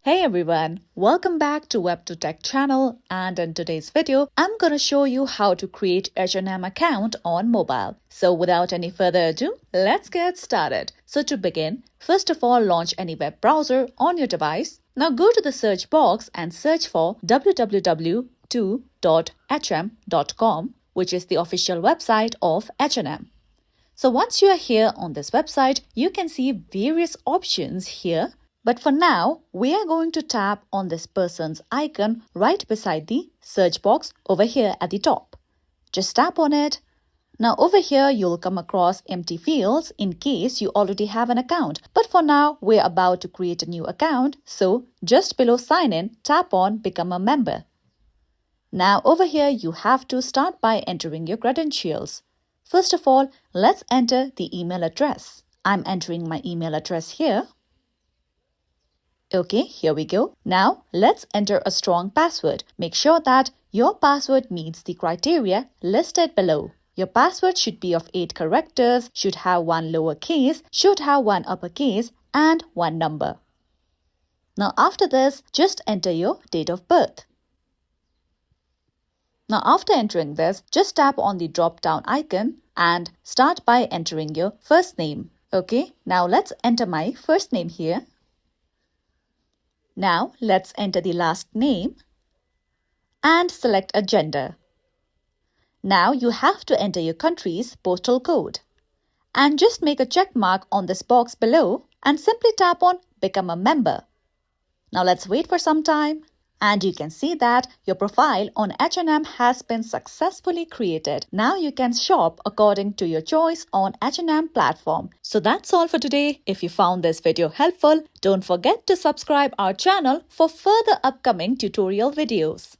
Hey everyone, welcome back to WebToTech channel, and in today's video, I'm gonna show you how to create H&M account on mobile. So without any further ado, let's get started. So to begin, first of all, launch any web browser on your device. Now go to the search box and search for www.hm.com, which is the official website of H&M. So once you are here on this website, you can see various options here. But for now, we are going to tap on this person's icon right beside the search box over here at the top. Just tap on it. Now over here, you'll come across empty fields in case you already have an account. But for now, we're about to create a new account. So just below sign in, tap on become a member. Now over here, you have to start by entering your credentials. First of all, let's enter the email address. I'm entering my email address here. Okay, here we go. Now, let's enter a strong password. Make sure that your password meets the criteria listed below. Your password should be of 8 characters, should have one lowercase, should have one uppercase, and one number. Now, after this, just enter your date of birth. Now, after entering this, just tap on the drop-down icon and start by entering your first name. Okay, now let's enter my first name here. Now, let's enter the last name and select a gender. Now, you have to enter your country's postal code. And just make a check mark on this box below and simply tap on Become a Member. Now, let's wait for some time. And you can see that your profile on H&M has been successfully created. Now you can shop according to your choice on H&M platform. So that's all for today. If you found this video helpful, don't forget to subscribe our channel for further upcoming tutorial videos.